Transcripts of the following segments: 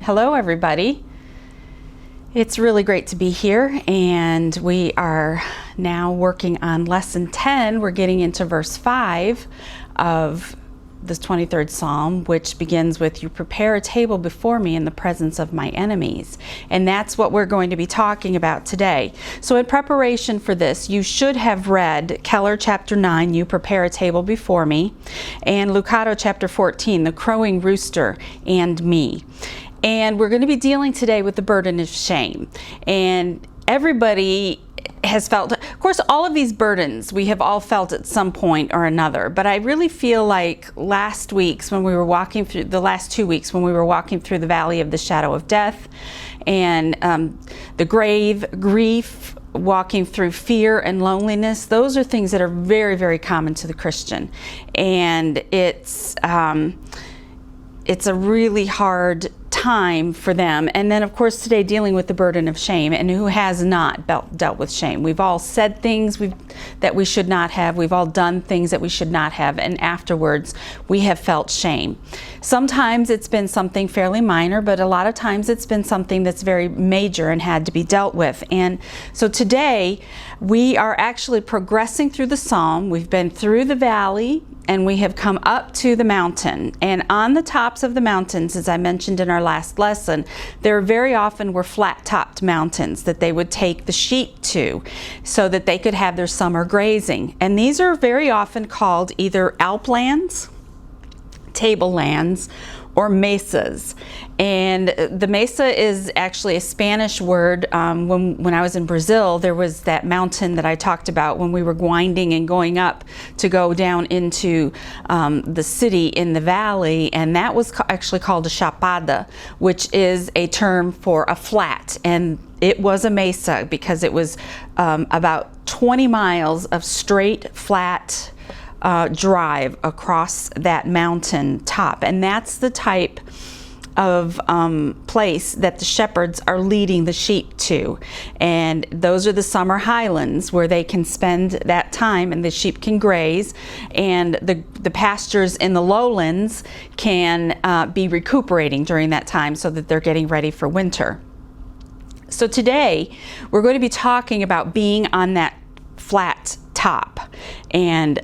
Hello everybody. It's really great to be here, and we are now working on lesson 10. We're getting into verse 5 of this 23rd Psalm, which begins with, "You prepare a table before me in the presence of my enemies." And that's what we're going to be talking about today. So in preparation for this, you should have read Keller chapter 9, "You prepare a table before me," and Lucado chapter 14, "The crowing rooster and me." And we're going to be dealing today with the burden of shame. And everybody has felt, of course, all of these burdens we have all felt at some point or another. But I really feel like the last 2 weeks when we were walking through the valley of the shadow of death and the grave, grief, walking through fear and loneliness, those are things that are very, very common to the Christian. And it's a really hard time for them. And then of course today dealing with the burden of shame, and who has not dealt with shame? We've all said things that we should not have. We've all done things that we should not have, and afterwards we have felt shame. Sometimes it's been something fairly minor, but a lot of times it's been something that's very major and had to be dealt with. And so today we are actually progressing through the psalm. We've been through the valley and we have come up to the mountain. And on the tops of the mountains, as I mentioned in our last lesson, there very often were flat-topped mountains that they would take the sheep to so that they could have their summer grazing. And these are very often called either alplands, tablelands, or mesas. And the mesa is actually a Spanish word. When I was in Brazil, there was that mountain that I talked about when we were winding and going up to go down into the city in the valley, and that was actually called a chapada, which is a term for a flat. And it was a mesa because it was about 20 miles of straight, flat drive across that mountain top. And that's the type of place that the shepherds are leading the sheep to. And those are the summer highlands where they can spend that time and the sheep can graze, and the pastures in the lowlands can be recuperating during that time so that they're getting ready for winter. So today we're going to be talking about being on that flat top and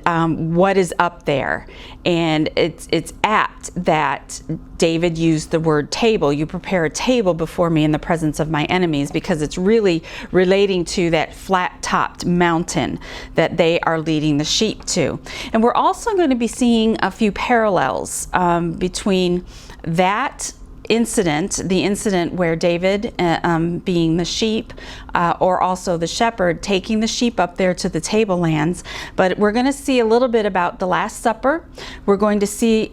what is up there. And it's apt that David used the word table. You prepare a table before me in the presence of my enemies, because it's really relating to that flat-topped mountain that they are leading the sheep to. And we're also going to be seeing a few parallels between that incident, the incident where David, being the sheep, or also the shepherd, taking the sheep up there to the tablelands. But we're going to see a little bit about the Last Supper. We're going to see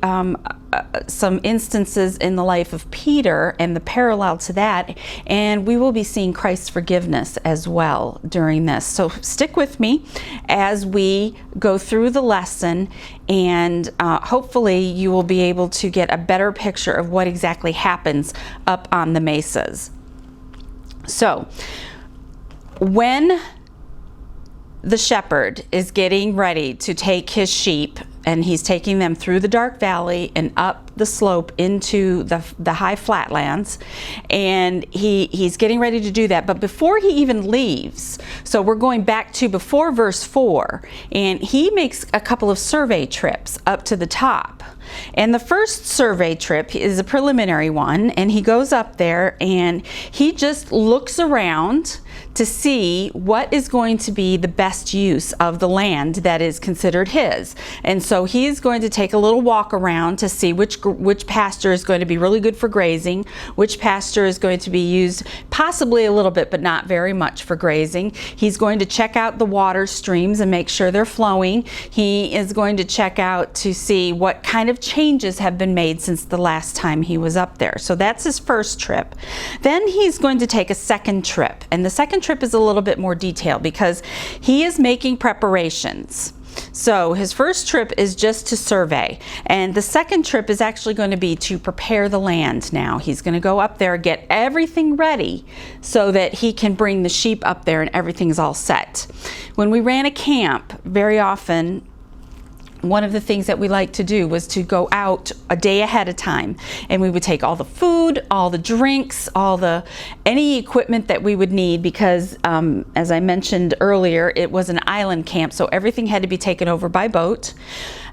some instances in the life of Peter and the parallel to that, and we will be seeing Christ's forgiveness as well during this. So stick with me as we go through the lesson, and hopefully you will be able to get a better picture of what exactly happens up on the mesas. So when the shepherd is getting ready to take his sheep, and he's taking them through the dark valley and up the slope into the high flatlands, and he's getting ready to do that. But before he even leaves, so we're going back to before verse 4, and he makes a couple of survey trips up to the top. And the first survey trip is a preliminary one, and he goes up there and he just looks around to see what is going to be the best use of the land that is considered his. And so he is going to take a little walk around to see which pasture is going to be really good for grazing, which pasture is going to be used possibly a little bit but not very much for grazing. He's going to check out the water streams and make sure they're flowing. He is going to check out to see what kind of changes have been made since the last time he was up there. So that's his first trip. Then he's going to take a second trip, and the second trip is a little bit more detailed because he is making preparations. So his first trip is just to survey, and the second trip is actually going to be to prepare the land. Now he's going to go up there, get everything ready so that he can bring the sheep up there and everything's all set. When we ran a camp, very often one of the things that we like to do was to go out a day ahead of time, and we would take all the food, all the drinks, any equipment that we would need, because as I mentioned earlier, it was an island camp, so everything had to be taken over by boat.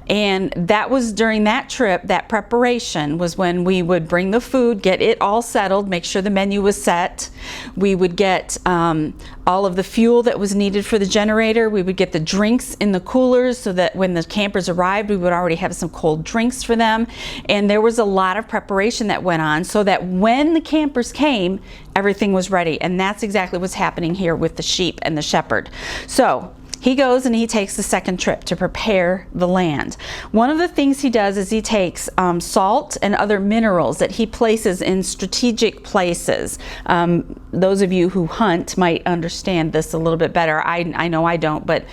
And that was during that trip, that preparation was when we would bring the food, get it all settled, make sure the menu was set. We would get all of the fuel that was needed for the generator. We would get the drinks in the coolers so that when the campers arrived, we would already have some cold drinks for them. And there was a lot of preparation that went on so that when the campers came, everything was ready. And that's exactly what's happening here with the sheep and the shepherd. So he goes and he takes the second trip to prepare the land. One of the things he does is he takes salt and other minerals that he places in strategic places. Those of you who hunt might understand this a little bit better. I know I don't, but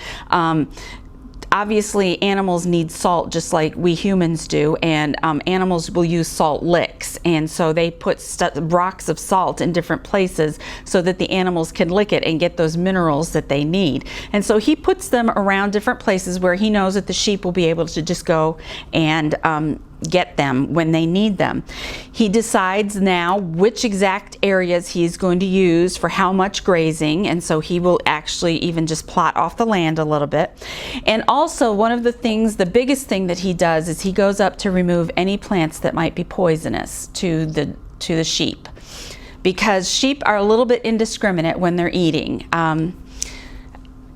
obviously animals need salt just like we humans do, and animals will use salt licks, and so they put rocks of salt in different places so that the animals can lick it and get those minerals that they need. And so he puts them around different places where he knows that the sheep will be able to just go and get them when they need them. He decides now which exact areas he's going to use for how much grazing, and so he will actually even just plot off the land a little bit. And also one of the things, the biggest thing that he does is he goes up to remove any plants that might be poisonous to the sheep, because sheep are a little bit indiscriminate when they're eating.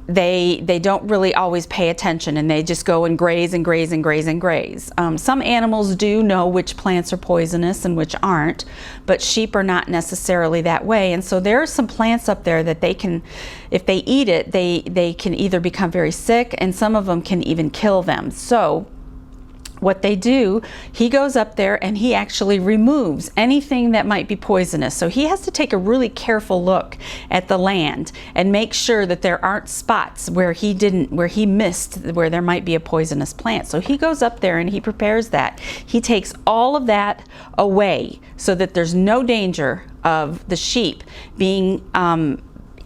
They don't really always pay attention, and they just go and graze and graze and graze and graze. Some animals do know which plants are poisonous and which aren't, but sheep are not necessarily that way. And so there are some plants up there that they can, if they eat it, they can either become very sick, and some of them can even kill them. So what they do, he goes up there and he actually removes anything that might be poisonous. So he has to take a really careful look at the land and make sure that there aren't spots where he missed where there might be a poisonous plant. So he goes up there and he prepares that. He takes all of that away so that there's no danger of the sheep being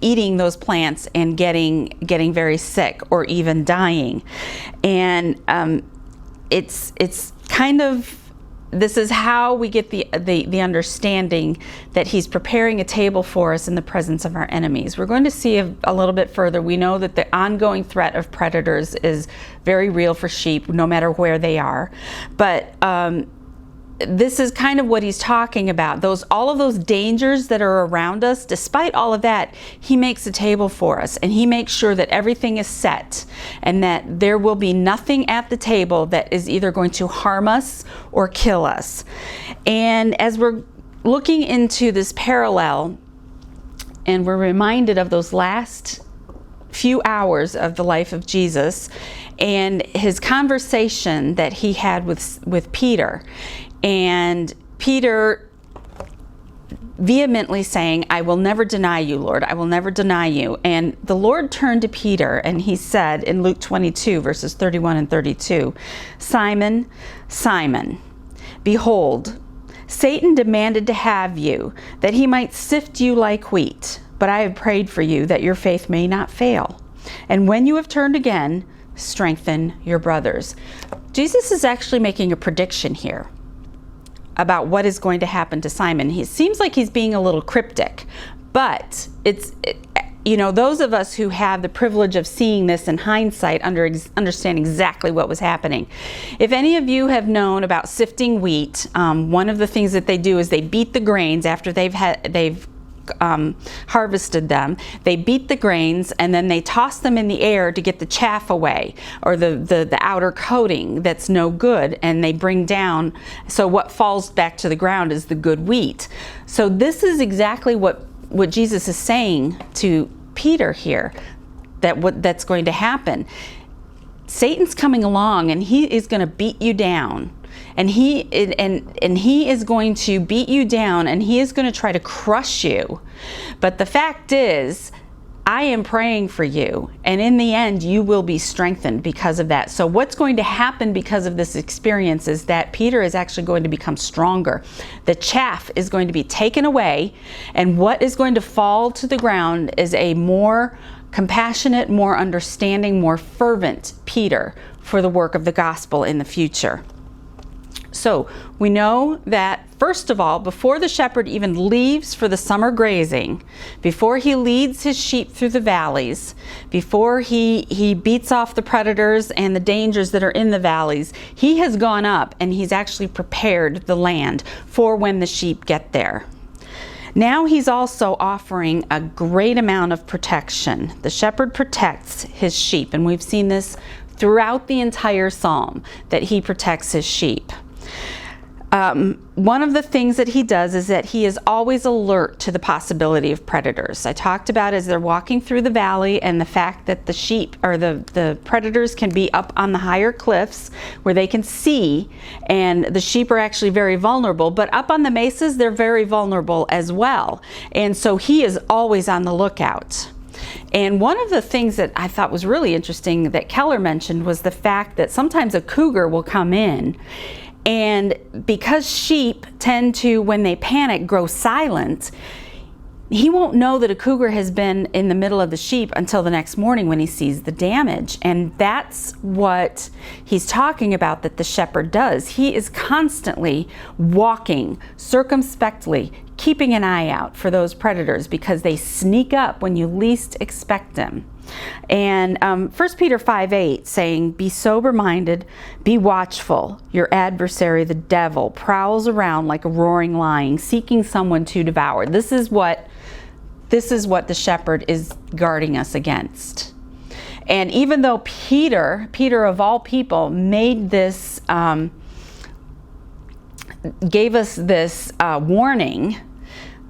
eating those plants and getting very sick or even dying. And it's kind of, this is how we get the understanding that he's preparing a table for us in the presence of our enemies. We're going to see a little bit further. We know that the ongoing threat of predators is very real for sheep, no matter where they are. But this is kind of what he's talking about. All of those dangers that are around us, despite all of that, he makes a table for us, and he makes sure that everything is set and that there will be nothing at the table that is either going to harm us or kill us. And as we're looking into this parallel, and we're reminded of those last few hours of the life of Jesus and his conversation that he had with Peter. And Peter vehemently saying, "I will never deny you, Lord. I will never deny you." And the Lord turned to Peter and he said in Luke 22, verses 31 and 32, "Simon, Simon, behold, Satan demanded to have you, that he might sift you like wheat. But I have prayed for you, that your faith may not fail. And when you have turned again, strengthen your brothers." Jesus is actually making a prediction here about what is going to happen to Simon. He seems like he's being a little cryptic, but those of us who have the privilege of seeing this in hindsight understand exactly what was happening. If any of you have known about sifting wheat, one of the things that they do is they beat the grains after they've harvested them. They beat the grains and then they toss them in the air to get the chaff away, or the outer coating that's no good, and they bring down, so what falls back to the ground is the good wheat. So this is exactly what Jesus is saying to Peter here, that's going to happen. Satan's coming along and he is going to beat you down. And he is going to beat you down, and he is going to try to crush you. But the fact is, I am praying for you, and in the end, you will be strengthened because of that. So what's going to happen because of this experience is that Peter is actually going to become stronger. The chaff is going to be taken away, and what is going to fall to the ground is a more compassionate, more understanding, more fervent Peter for the work of the gospel in the future. So we know that, first of all, before the shepherd even leaves for the summer grazing, before he leads his sheep through the valleys, before he beats off the predators and the dangers that are in the valleys, he has gone up and he's actually prepared the land for when the sheep get there. Now he's also offering a great amount of protection. The shepherd protects his sheep, and we've seen this throughout the entire psalm, that he protects his sheep. One of the things that he does is that he is always alert to the possibility of predators. I talked about as they're walking through the valley and the fact that the sheep or the predators can be up on the higher cliffs where they can see, and the sheep are actually very vulnerable, but up on the mesas they're very vulnerable as well. And so he is always on the lookout. And one of the things that I thought was really interesting that Keller mentioned was the fact that sometimes a cougar will come in, and because sheep tend to, when they panic, grow silent, he won't know that a cougar has been in the middle of the sheep until the next morning when he sees the damage. And that's what he's talking about that the shepherd does. He is constantly walking circumspectly, keeping an eye out for those predators because they sneak up when you least expect them. And 1 Peter 5:8 saying, "Be sober-minded, be watchful. Your adversary, the devil, prowls around like a roaring lion, seeking someone to devour." This is what the shepherd is guarding us against. And even though Peter of all people, made this, gave us this warning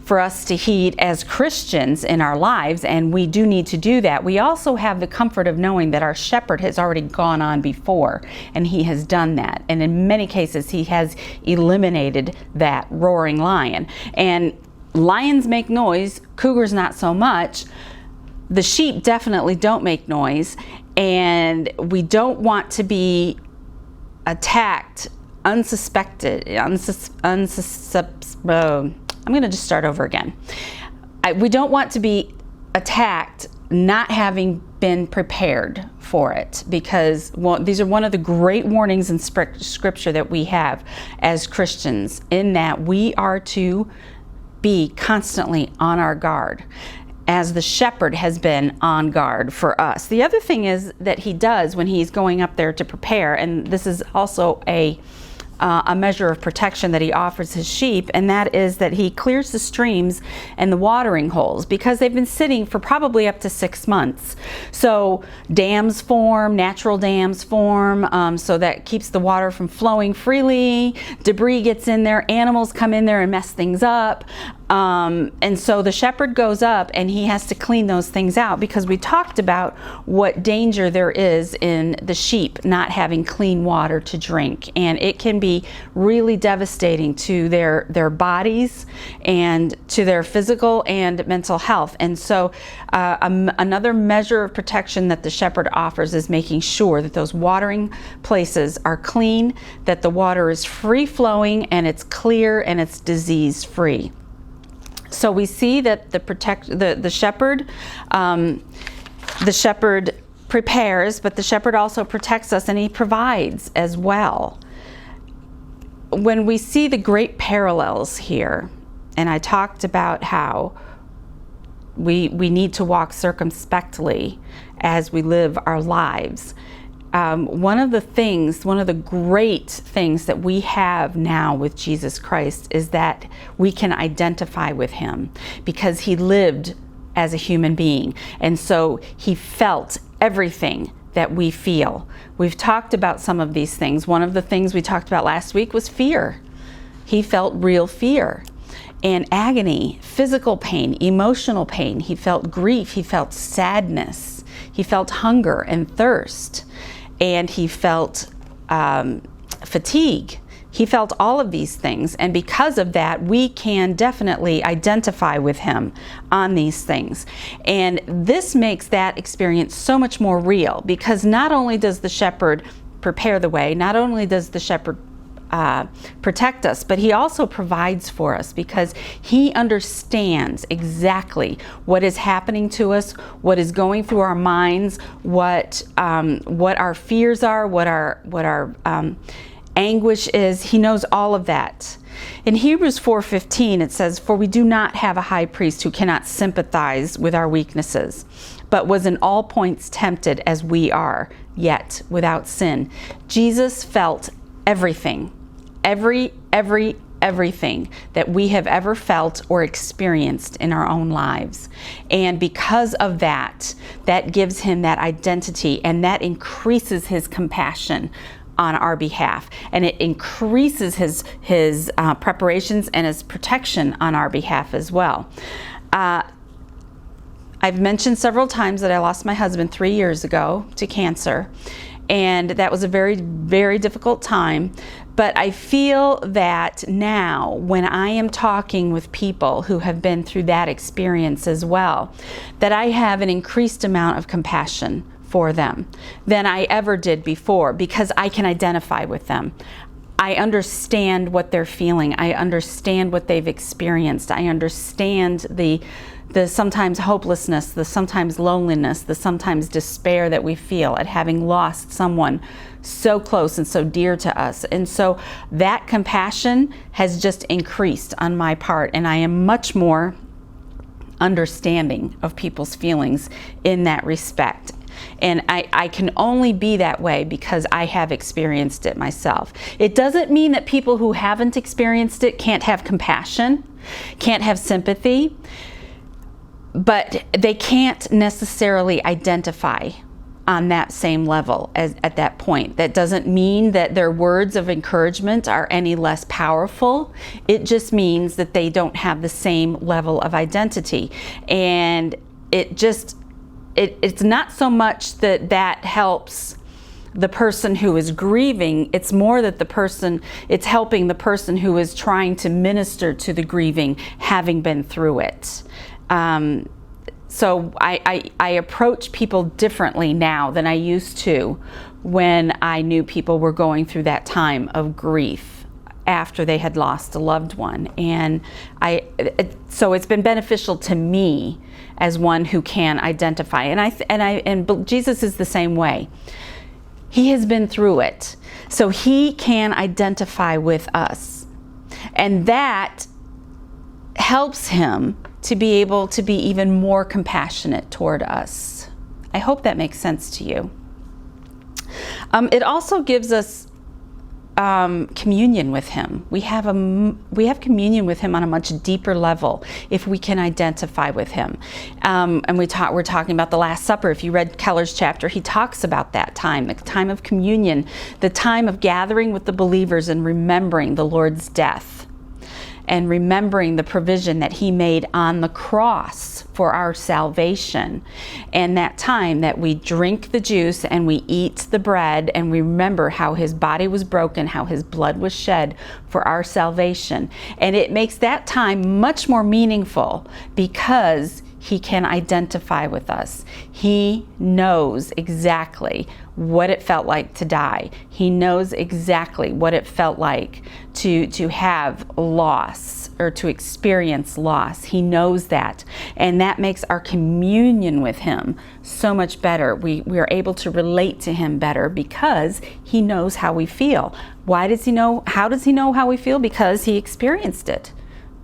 for us to heed as Christians in our lives, and we do need to do that, we also have the comfort of knowing that our shepherd has already gone on before, and he has done that. And in many cases, he has eliminated that roaring lion. And lions make noise, cougars not so much. The sheep definitely don't make noise, and we don't want to be attacked unsuspected, I'm going to just start over again. We don't want to be attacked not having been prepared for it, because these are one of the great warnings in Scripture that we have as Christians, in that we are to be constantly on our guard, as the shepherd has been on guard for us. The other thing is that he does when he's going up there to prepare, and this is also a measure of protection that he offers his sheep, and that is that he clears the streams and the watering holes, because they've been sitting for probably up to 6 months. So dams form, natural dams form, so that keeps the water from flowing freely. Debris gets in there, animals come in there and mess things up. And so the shepherd goes up and he has to clean those things out, because we talked about what danger there is in the sheep not having clean water to drink, and it can be really devastating to their bodies and to their physical and mental health. And so another measure of protection that the shepherd offers is making sure that those watering places are clean, that the water is free flowing and it's clear and it's disease free. So we see that the shepherd prepares, but the shepherd also protects us, and he provides as well. When we see the great parallels here, and I talked about how we need to walk circumspectly as we live our lives. One of the great things that we have now with Jesus Christ is that we can identify with him, because he lived as a human being, and so he felt everything that we feel. We've talked about some of these things. One of the things we talked about last week was fear. He felt real fear and agony, physical pain, emotional pain. He felt grief, he felt sadness, he felt hunger and thirst, and he felt fatigue. He felt all of these things, and because of that, we can definitely identify with him on these things. And this makes that experience so much more real, because not only does the shepherd prepare the way, not only does the shepherd protect us, but he also provides for us because he understands exactly what is happening to us, what is going through our minds, what our fears are, what our anguish is. He knows all of that. In Hebrews 4:15 it says, "For we do not have a high priest who cannot sympathize with our weaknesses, but was in all points tempted as we are, yet without sin." Jesus felt everything, everything that we have ever felt or experienced in our own lives. And because of that, that gives him that identity, and that increases his compassion on our behalf, and it increases his preparations and his protection on our behalf as well. I've mentioned several times that I lost my husband 3 years ago to cancer, and that was a very, very difficult time. But I feel that now, when I am talking with people who have been through that experience as well, that I have an increased amount of compassion for them than I ever did before, because I can identify with them. I understand what they're feeling. I understand what they've experienced. I understand the sometimes hopelessness, the sometimes loneliness, the sometimes despair that we feel at having lost someone so close and so dear to us. And so that compassion has just increased on my part, and I am much more understanding of people's feelings in that respect. And I can only be that way because I have experienced it myself. It doesn't mean that people who haven't experienced it can't have compassion, can't have sympathy, but they can't necessarily identify on that same level as at that point. That doesn't mean that their words of encouragement are any less powerful. It just means that they don't have the same level of identity. And it's not so much that helps the person who is grieving. It's more that it's helping the person who is trying to minister to the grieving, having been through it. So I approach people differently now than I used to when I knew people were going through that time of grief after they had lost a loved one. And so it's been beneficial to me as one who can identify. And Jesus is the same way. He has been through it, so he can identify with us. And that helps him to be able to be even more compassionate toward us. I hope that makes sense to you. It also gives us communion with him. We have communion with him on a much deeper level if we can identify with him. And we're talking about the Last Supper. If you read Keller's chapter, he talks about that time, the time of communion, the time of gathering with the believers and remembering the Lord's death, and remembering the provision that he made on the cross for our salvation. And that time that we drink the juice and we eat the bread and we remember how his body was broken, how his blood was shed for our salvation. And it makes that time much more meaningful because he can identify with us. He knows exactly what it felt like to die. He knows exactly what it felt like to have loss or to experience loss. He knows that. And that makes our communion with him so much better. We are able to relate to him better because he knows how we feel. Why does he know? How does he know how we feel? Because he experienced it,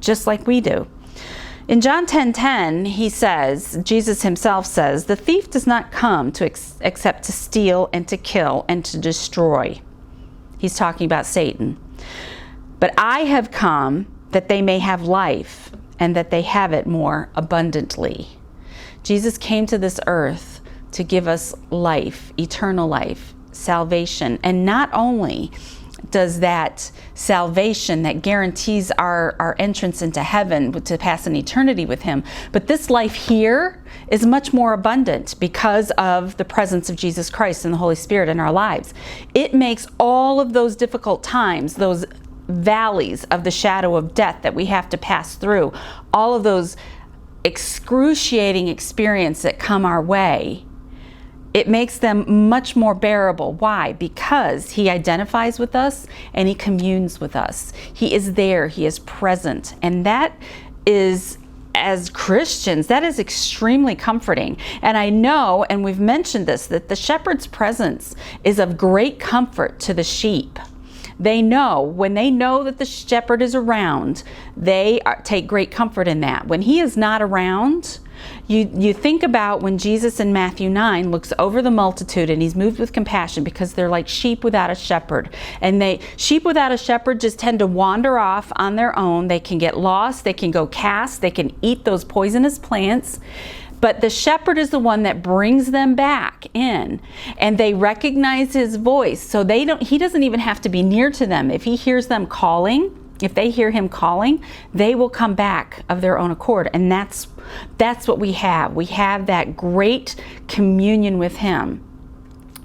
just like we do. In John 10:10, Jesus himself says, "The thief does not come except to steal and to kill and to destroy." He's talking about Satan. "But I have come that they may have life and that they have it more abundantly." Jesus came to this earth to give us life, eternal life, salvation. And not only does that salvation that guarantees our entrance into heaven to pass an eternity with him, but this life here is much more abundant because of the presence of Jesus Christ and the Holy Spirit in our lives. It makes all of those difficult times, those valleys of the shadow of death that we have to pass through, all of those excruciating experiences that come our way, it makes them much more bearable. Why? Because he identifies with us and he communes with us. He is there, he is present. And that is, as Christians, that is extremely comforting. And I know, and we've mentioned this, that the shepherd's presence is of great comfort to the sheep. They know, when they know that the shepherd is around, they take great comfort in that. When he is not around, you think about when Jesus in Matthew 9 looks over the multitude and he's moved with compassion because they're like sheep without a shepherd. And sheep without a shepherd just tend to wander off on their own. They can get lost, they can go cast, they can eat those poisonous plants. But the shepherd is the one that brings them back in, and they recognize his voice. So he doesn't even have to be near to them. If he hears them calling, if they hear him calling, they will come back of their own accord. And that's what we have. We have that great communion with him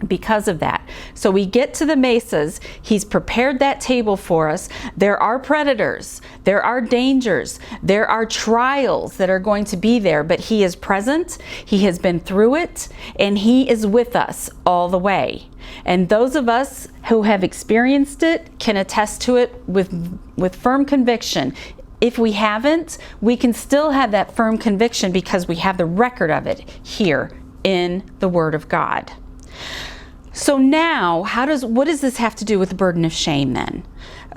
because of that. So we get to the mesas. He's prepared that table for us. There are predators, there are dangers, there are trials that are going to be there, but he is present, he has been through it, and he is with us all the way. And those of us who have experienced it can attest to it with firm conviction. If we haven't, we can still have that firm conviction because we have the record of it here in the Word of God. So now, what does this have to do with the burden of shame then?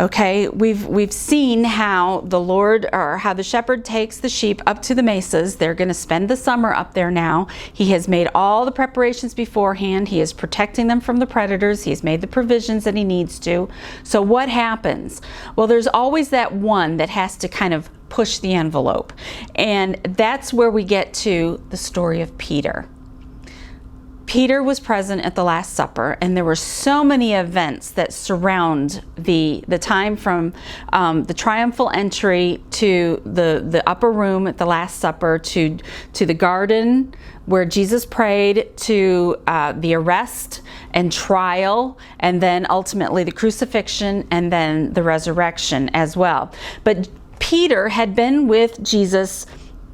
Okay, we've seen how how the shepherd takes the sheep up to the mesas. They're going to spend the summer up there now. He has made all the preparations beforehand. He is protecting them from the predators. He has made the provisions that he needs to. So what happens? Well, there's always that one that has to kind of push the envelope. And that's where we get to the story of Peter. Peter was present at the Last Supper, and there were so many events that surround the time from the triumphal entry to the upper room at the Last Supper to the garden where Jesus prayed, to the arrest and trial, and then ultimately the crucifixion and then the resurrection as well. But Peter had been with Jesus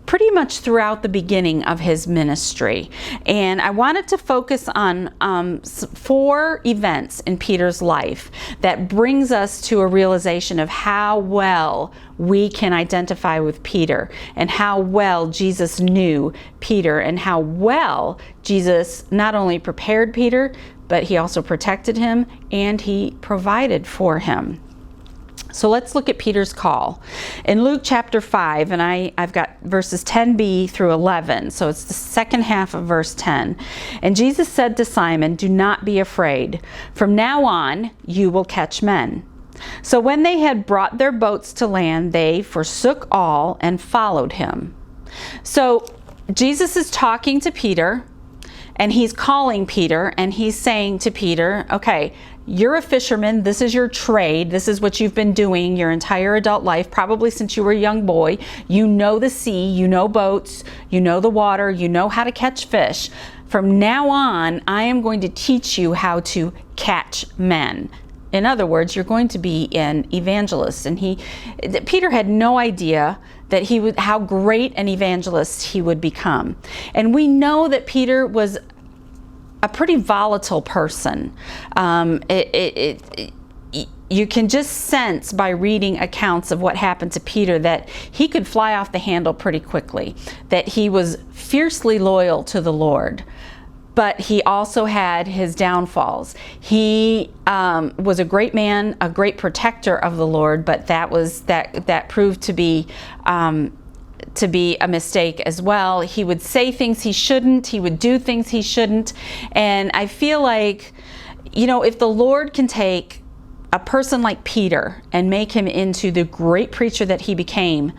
pretty much throughout the beginning of his ministry. And I wanted to focus on 4 events in Peter's life that brings us to a realization of how well we can identify with Peter, and how well Jesus knew Peter, and how well Jesus not only prepared Peter, but he also protected him and he provided for him. So let's look at Peter's call. In Luke chapter 5, and I've got verses 10b through 11, so it's the second half of verse 10. And Jesus said to Simon, "Do not be afraid. From now on, you will catch men." So when they had brought their boats to land, they forsook all and followed him. So Jesus is talking to Peter, and he's calling Peter, and he's saying to Peter, okay, you're a fisherman. This is your trade. This is what you've been doing your entire adult life, probably since you were a young boy. You know the sea, you know boats, you know the water, you know how to catch fish. From now on, I am going to teach you how to catch men. In other words, you're going to be an evangelist. And Peter had no idea that how great an evangelist he would become. And we know that Peter was a pretty volatile person. You can just sense by reading accounts of what happened to Peter that he could fly off the handle pretty quickly, that he was fiercely loyal to the Lord. But he also had his downfalls. He was a great man, a great protector of the Lord, but that proved to be a mistake as well. He would say things he shouldn't. He would do things he shouldn't. And I feel like, if the Lord can take a person like Peter and make him into the great preacher that he became,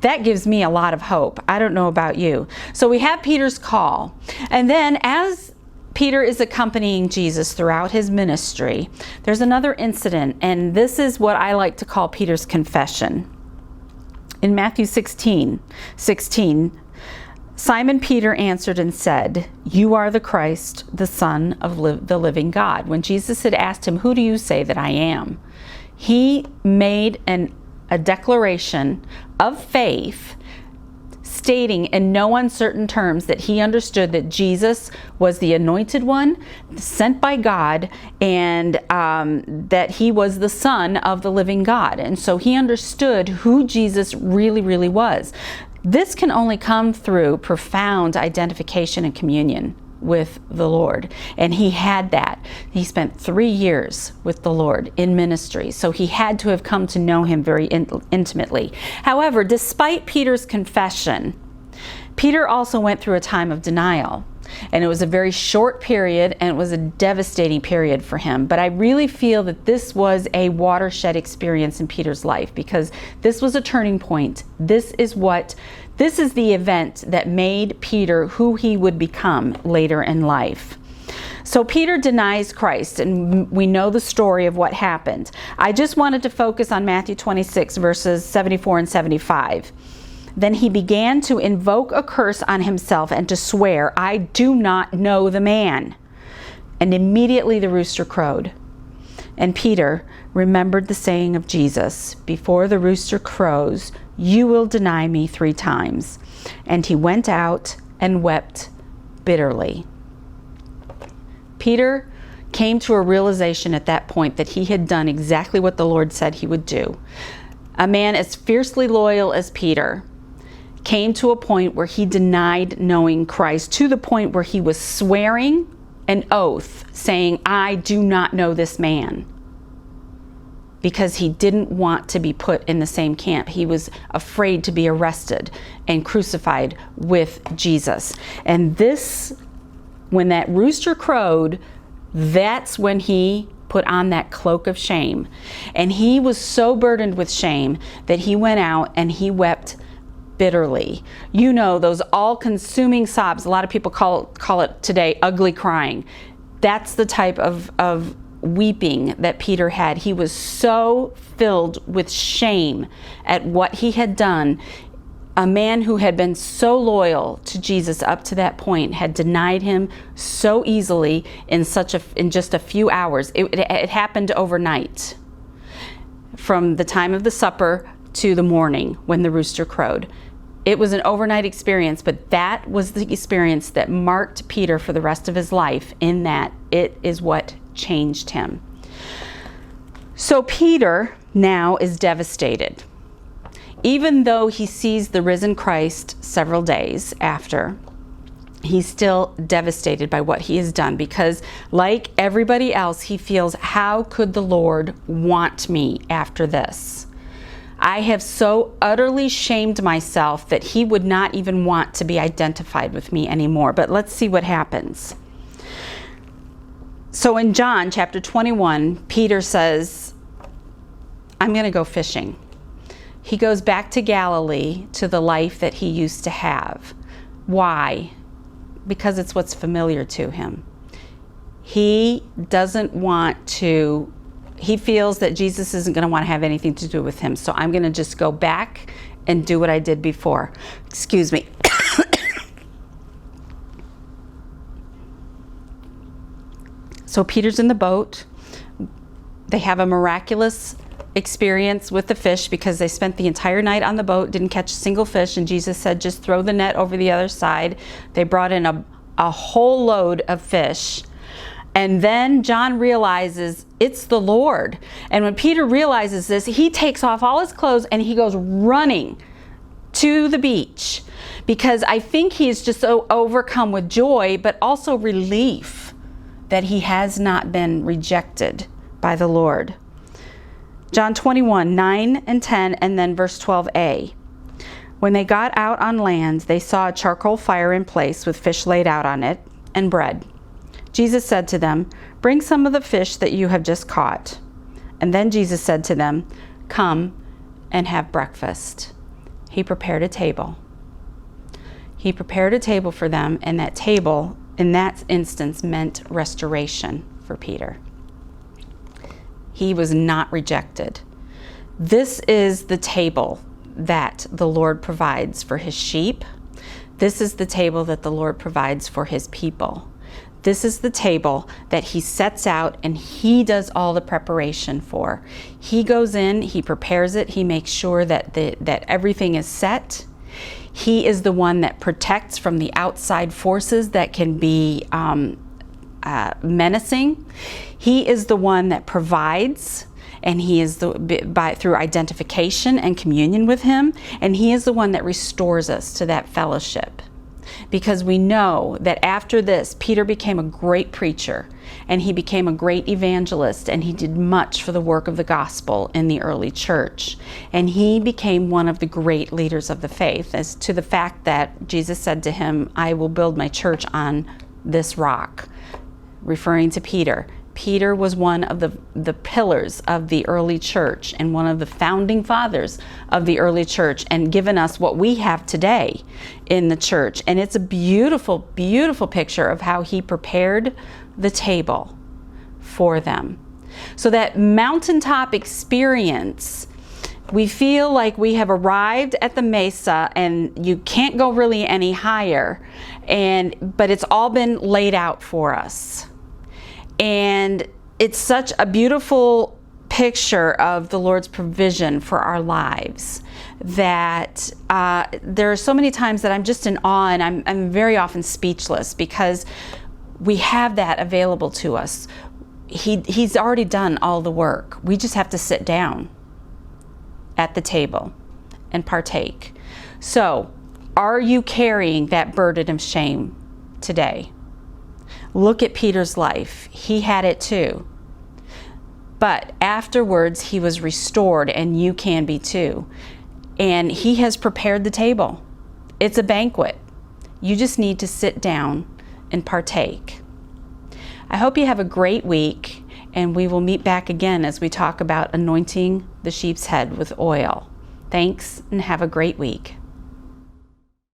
that gives me a lot of hope. I don't know about you. So we have Peter's call. And then as Peter is accompanying Jesus throughout his ministry, there's another incident, and this is what I like to call Peter's confession. In Matthew 16, Simon Peter answered and said, "You are the Christ, the Son of the living God." When Jesus had asked him, "Who do you say that I am?" he made a declaration of faith, stating in no uncertain terms that he understood that Jesus was the anointed one, sent by God, and that he was the Son of the living God. And so he understood who Jesus really, really was. This can only come through profound identification and communion with the Lord. And he had that. He spent 3 years with the Lord in ministry, so he had to have come to know him very intimately. However, despite Peter's confession, Peter also went through a time of denial. And it was a very short period, and it was a devastating period for him. But I really feel that this was a watershed experience in Peter's life, because this was a turning point. This is the event that made Peter who he would become later in life. So Peter denies Christ, and we know the story of what happened. I just wanted to focus on Matthew 26, verses 74 and 75. Then he began to invoke a curse on himself and to swear, "I do not know the man." And immediately the rooster crowed. And Peter remembered the saying of Jesus, "Before the rooster crows, you will deny me 3 times." And he went out and wept bitterly. Peter came to a realization at that point that he had done exactly what the Lord said he would do. A man as fiercely loyal as Peter came to a point where he denied knowing Christ, to the point where he was swearing an oath saying, "I do not know this man," because he didn't want to be put in the same camp. He was afraid to be arrested and crucified with Jesus. And this, when that rooster crowed, that's when he put on that cloak of shame. And he was so burdened with shame that he went out and he wept bitterly. You know, those all-consuming sobs. A lot of people call it today ugly crying. That's the type of weeping that Peter had. He was so filled with shame at what he had done. A man who had been so loyal to Jesus up to that point had denied him so easily in just a few hours. It happened overnight, from the time of the supper to the morning when the rooster crowed. It was an overnight experience, but that was the experience that marked Peter for the rest of his life, in that it is what changed him. So Peter now is devastated. Even though he sees the risen Christ several days after, he's still devastated by what he has done, because like everybody else, he feels, how could the Lord want me after this? I have so utterly shamed myself that he would not even want to be identified with me anymore. But let's see what happens. So in John chapter 21, Peter says, "I'm going to go fishing." He goes back to Galilee, to the life that he used to have. Why? Because it's what's familiar to him. He doesn't want to, he feels that Jesus isn't going to want to have anything to do with him. So I'm going to just go back and do what I did before. Excuse me. So Peter's in the boat. They have a miraculous experience with the fish, because they spent the entire night on the boat, didn't catch a single fish, and Jesus said, just throw the net over the other side. They brought in a whole load of fish. And then John realizes it's the Lord. And when Peter realizes this, he takes off all his clothes and he goes running to the beach, because I think he's just so overcome with joy, but also relief that he has not been rejected by the Lord. John 21, 9 and 10, and then verse 12a. When they got out on land, they saw a charcoal fire in place with fish laid out on it and bread. Jesus said to them, "Bring some of the fish that you have just caught." And then Jesus said to them, "Come and have breakfast." He prepared a table. He prepared a table for them, and that table, in that instance, meant restoration for Peter. He was not rejected. This is the table that the Lord provides for his sheep. This is the table that the Lord provides for his people. This is the table that he sets out and he does all the preparation for. He goes in, he prepares it, he makes sure that everything is set. He is the one that protects from the outside forces that can be menacing. He is the one that provides, and he is through identification and communion with him, and he is the one that restores us to that fellowship. Because we know that after this, Peter became a great preacher, and he became a great evangelist, and he did much for the work of the gospel in the early church. And he became one of the great leaders of the faith, as to the fact that Jesus said to him, "I will build my church on this rock," referring to Peter. Peter was one of the pillars of the early church and one of the founding fathers of the early church, and given us what we have today in the church. And it's a beautiful, beautiful picture of how he prepared the table for them. So that mountaintop experience, we feel like we have arrived at the mesa and you can't go really any higher, but it's all been laid out for us. And it's such a beautiful picture of the Lord's provision for our lives that there are so many times that I'm just in awe, and I'm very often speechless, because we have that available to us. He's already done all the work. We just have to sit down at the table and partake. So, are you carrying that burden of shame today? Look at Peter's life. He had it too. But afterwards, he was restored, and you can be too. And he has prepared the table. It's a banquet. You just need to sit down and partake. I hope you have a great week, and we will meet back again as we talk about anointing the sheep's head with oil. Thanks, and have a great week.